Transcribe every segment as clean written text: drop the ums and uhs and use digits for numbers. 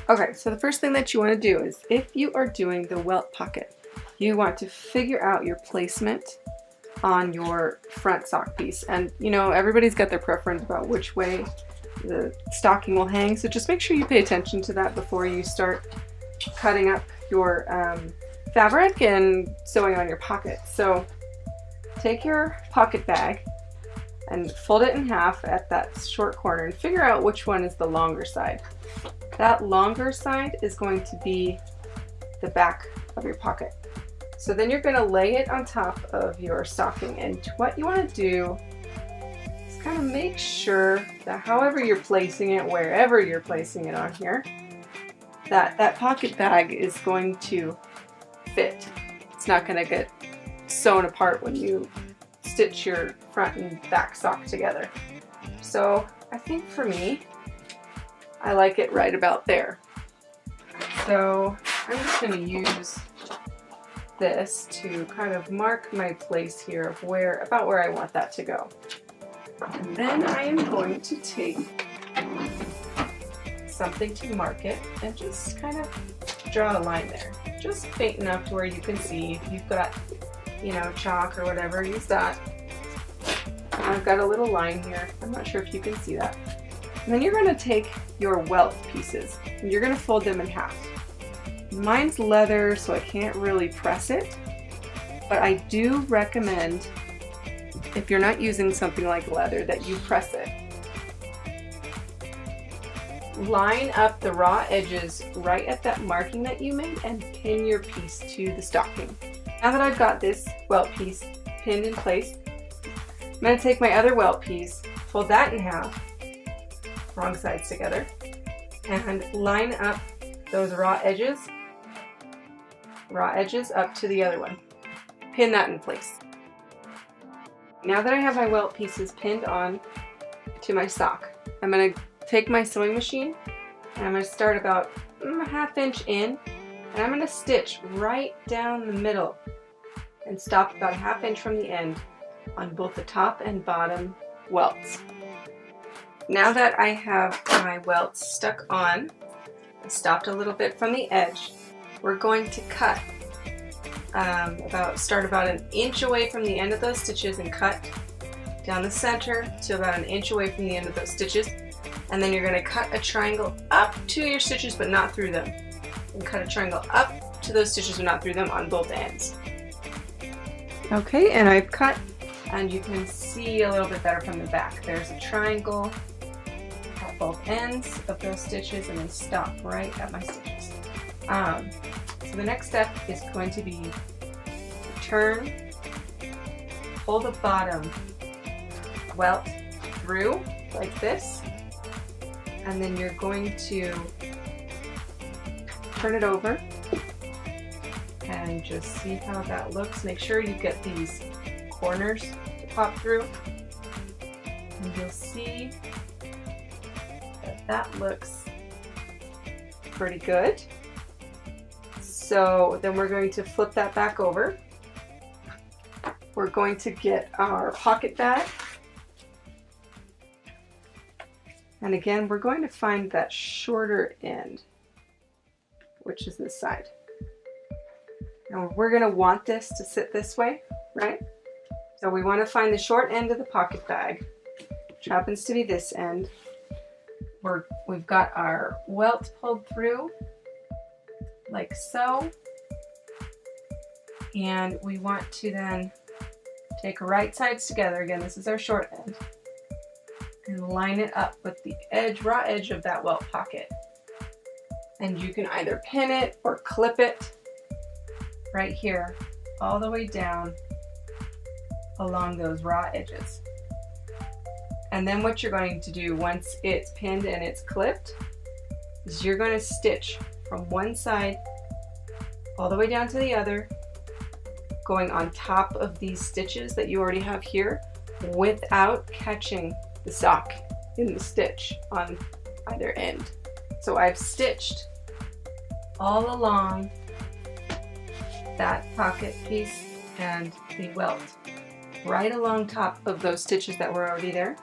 Okay, so the first thing that you want to do is, if you are doing the welt pocket, you want to figure out your placement on your front sock piece. And you know, everybody's got their preference about which way the stocking will hang, so just make sure you pay attention to that before you start cutting up your fabric and sewing on your pocket. So take your pocket bag and fold it in half at that short corner and figure out which one is the longer side. That longer side is going to be the back of your pocket. So then you're going to lay it on top of your stocking, and what you want to do is kind of make sure that however you're placing it, wherever you're placing it on here, that pocket bag is going to fit. It's not going to get sewn apart when you stitch your front and back sock together. So I think for me, I like it right about there. So I'm just going to use this to kind of mark my place here of about where I want that to go. And then I am going to take something to mark it and just kind of draw a line there. Just faint enough to where you can see. If you've got, you know, chalk or whatever, use that. I've got a little line here. I'm not sure if you can see that. And then you're going to take your welt pieces and you're going to fold them in half. Mine's leather, so I can't really press it, but I do recommend, if you're not using something like leather, that you press it. Line up the raw edges right at that marking that you made and pin your piece to the stocking. Now that I've got this welt piece pinned in place, I'm going to take my other welt piece, fold that in half, wrong sides together, and line up those raw edges up to the other one. Pin that in place. Now that I have my welt pieces pinned on to my sock, I'm going to take my sewing machine and I'm going to start about a ½ inch in, and I'm going to stitch right down the middle and stop about a ½ inch from the end on both the top and bottom welts. Now that I have my welts stuck on and stopped a little bit from the edge, we're going to cut start about an inch away from the end of those stitches and cut down the center to about an inch away from the end of those stitches, and then you're going to cut a triangle up to your stitches but not through them, and cut a triangle up to those stitches but not through them on both ends. Okay, and I've cut, and you can see a little bit better from the back. There's a triangle at both ends of those stitches and then stop right at my stitches. So the next step is going to be turn, pull the bottom welt through like this, and then you're going to turn it over and just see how that looks. Make sure you get these corners to pop through, and you'll see that that looks pretty good. So then we're going to flip that back over. We're going to get our pocket bag, and again we're going to find that shorter end, which is this side. Now we're going to want this to sit this way, right? So we want to find the short end of the pocket bag, which happens to be this end. We've got our welt pulled through like so, and we want to then take right sides together. Again, this is our short end, and line it up with the raw edge of that welt pocket. And you can either pin it or clip it right here all the way down along those raw edges. And then what you're going to do once it's pinned and it's clipped is you're going to stitch from one side all the way down to the other, going on top of these stitches that you already have here without catching the sock in the stitch on either end. So I've stitched all along that pocket piece and the welt, right along top of those stitches that were already there.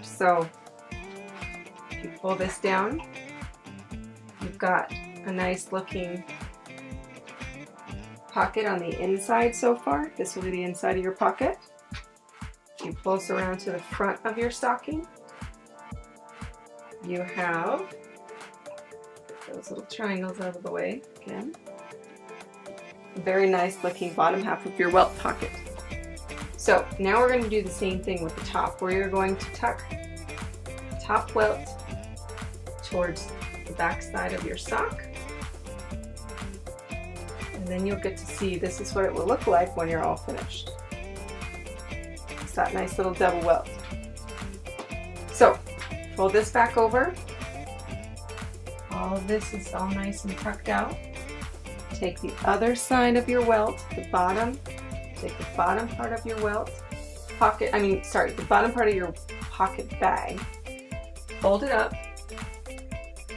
So If you pull this down, you've got a nice looking pocket on the inside so far. This will be the inside of your pocket. You pull this around to the front of your stocking. You have those little triangles out of the way again. A very nice looking bottom half of your welt pocket. So now we're going to do the same thing with the top, where you're going to tuck the top welt towards the back side of your sock. And then you'll get to see this is what it will look like when you're all finished. It's that nice little double welt. So fold this back over. All of this is all nice and tucked out. Take the other side of your welt, the bottom. Take the bottom part of your welt pocket, the bottom part of your pocket bag. Fold it up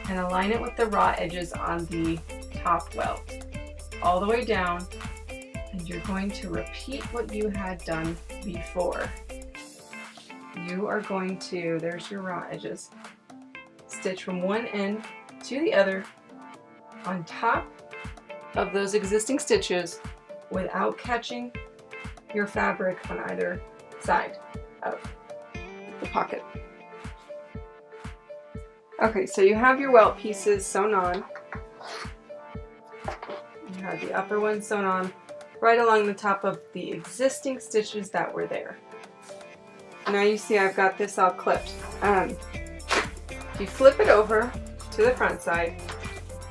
and align it with the raw edges on the top welt, all the way down. And you're going to repeat what you had done before. You are going to, there's your raw edges, stitch from one end to the other on top of those existing stitches without catching your fabric on either side of the pocket. Okay, so you have your welt pieces sewn on. You have the upper one sewn on right along the top of the existing stitches that were there. Now you see I've got this all clipped. You flip it over to the front side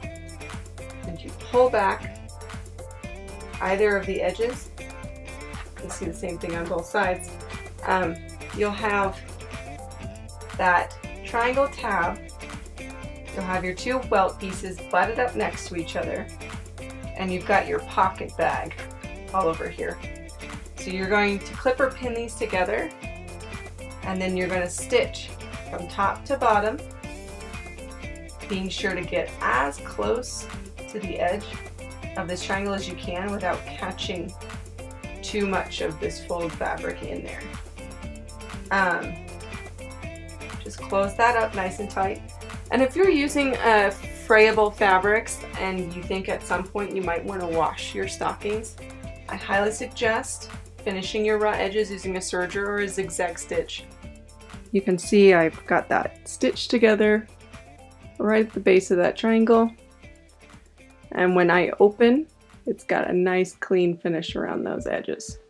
and you pull back either of the edges. You see the same thing on both sides. You'll have that triangle tab. You'll have your two welt pieces butted up next to each other, and you've got your pocket bag all over here. So you're going to clip or pin these together, and then you're going to stitch from top to bottom, being sure to get as close to the edge of this triangle as you can without catching too much of this fold fabric in there. Just close that up nice and tight. And if you're using frayable fabrics and you think at some point you might want to wash your stockings, I highly suggest finishing your raw edges using a serger or a zigzag stitch. You can see I've got that stitched together right at the base of that triangle. And when I open, it's got a nice clean finish around those edges.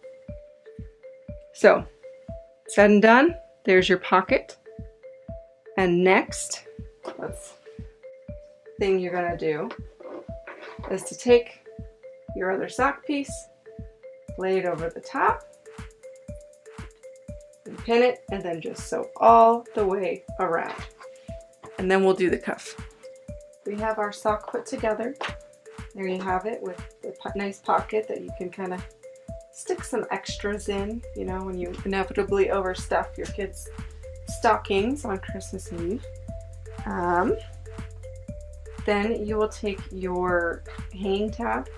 So, said and done, there's your pocket. And next, thing you're gonna do is to take your other sock piece, lay it over the top, and pin it, and then just sew all the way around. And then we'll do the cuff. We have our sock put together. There you have it with the nice pocket that you can kind of stick some extras in, you know, when you inevitably overstuff your kids' stockings on Christmas Eve. Then you will take your hanging tab,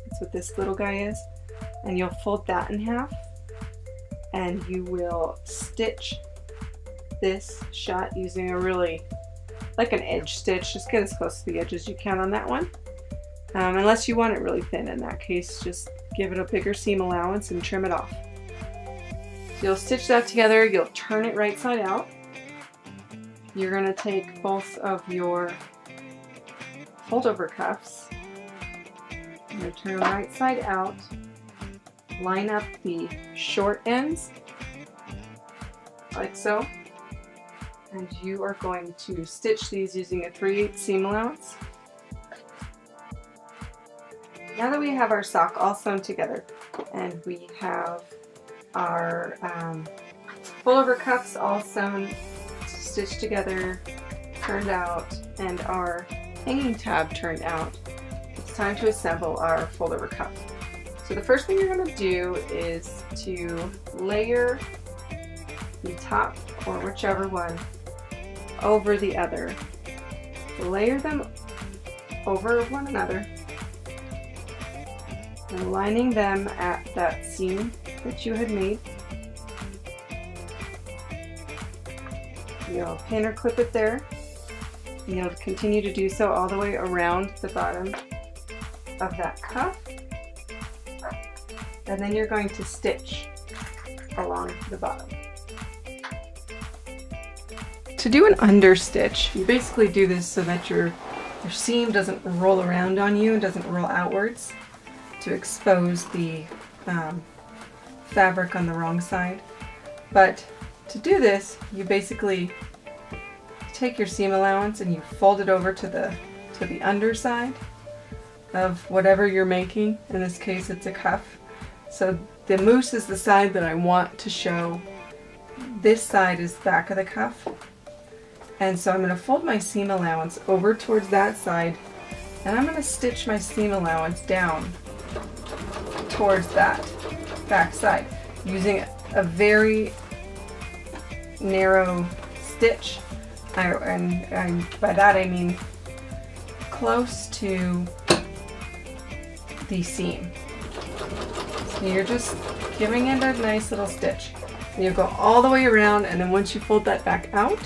that's what this little guy is, and you'll fold that in half, and you will stitch this shut using a really, like an edge stitch. Just get as close to the edge as you can on that one. Unless you want it really thin, in that case, just give it a bigger seam allowance and trim it off. So you'll stitch that together, you'll turn it right side out. You're going to take both of your fold over cuffs, you're going to turn right side out, line up the short ends, like so, and you are going to stitch these using a 3/8 seam allowance. Now that we have our sock all sewn together and we have our fold over cuffs all sewn, stitched together, turned out, and our hanging tab turned out, it's time to assemble our fold over cuff. So the first thing you're going to do is to layer the top, or whichever one, over the other. Layer them over one another, and lining them at that seam that you had made. You'll pin or clip it there, And you'll continue to do so all the way around the bottom of that cuff. And then you're going to stitch along the bottom. To do an understitch, you basically do this so that your seam doesn't roll around on you and doesn't roll outwards to expose the fabric on the wrong side. But to do this, you basically take your seam allowance and you fold it over to the underside of whatever you're making. In this case, it's a cuff. So the moose is the side that I want to show. This side is the back of the cuff. And so I'm going to fold my seam allowance over towards that side, and I'm going to stitch my seam allowance down towards that back side using a very narrow stitch. And by that I mean close to the seam. So you're just giving it a nice little stitch. And you go all the way around, and then once you fold that back out,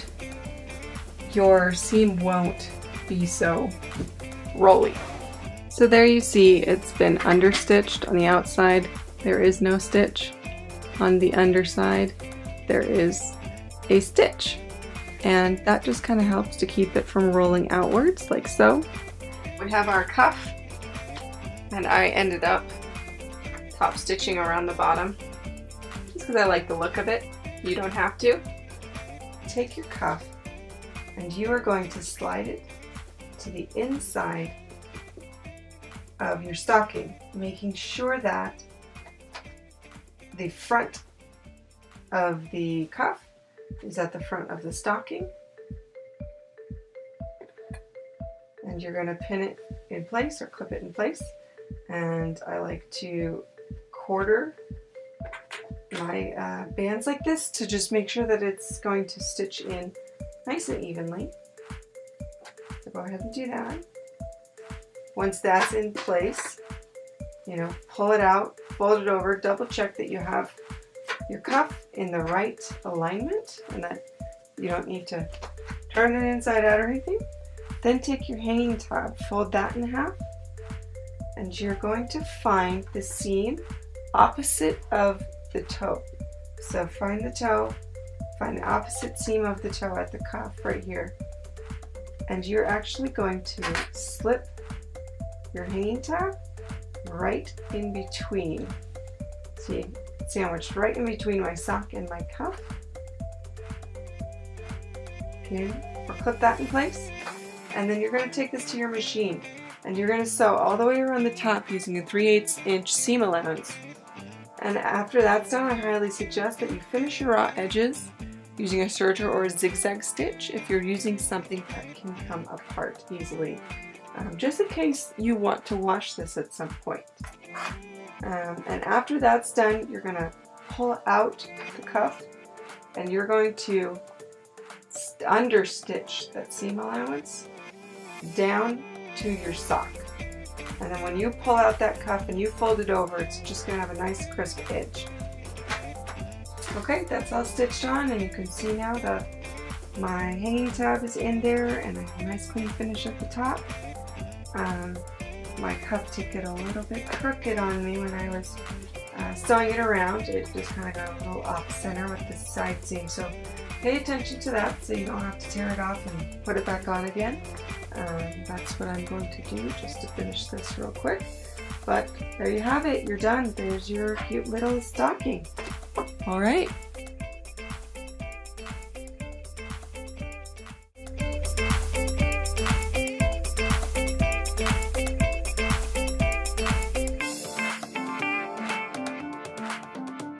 your seam won't be so rolly. So there you see it's been understitched on the outside. There is no stitch. On the underside, there is a stitch. And that just kind of helps to keep it from rolling outwards like so. We have our cuff, and I ended up top stitching around the bottom just because I like the look of it. You don't have to. Take your cuff and you are going to slide it to the inside of your stocking, making sure that the front of the cuff is at the front of the stocking. And you're going to pin it in place or clip it in place. And I like to quarter my bands like this to just make sure that it's going to stitch in nice and evenly. So go ahead and do that. Once that's in place, pull it out, fold it over, double check that you have your cuff in the right alignment and that you don't need to turn it inside out or anything. Then take your hanging tab, fold that in half, and you're going to find the seam opposite of the toe. So find the toe, find the opposite seam of the toe at the cuff right here, and you're actually going to slip your hanging tab right in between. See, sandwiched right in between my sock and my cuff. Okay, or clip that in place, and then you're going to take this to your machine and you're going to sew all the way around the top using a 3/8 inch seam allowance. And after that's done, I highly suggest that you finish your raw edges using a serger or a zigzag stitch if you're using something that can come apart easily, just in case you want to wash this at some point. And after that's done, you're going to pull out the cuff and you're going to understitch that seam allowance down to your sock. And then when you pull out that cuff and you fold it over, it's just going to have a nice crisp edge. Okay, that's all stitched on, and you can see now that my hanging tab is in there and I have a nice clean finish at the top. My cuff did get a little bit crooked on me when I was sewing it around. It just kind of got a little off center with the side seam, so pay attention to that so you don't have to tear it off and put it back on again. That's what I'm going to do just to finish this real quick. But there you have it, you're done. There's your cute little stocking. All right,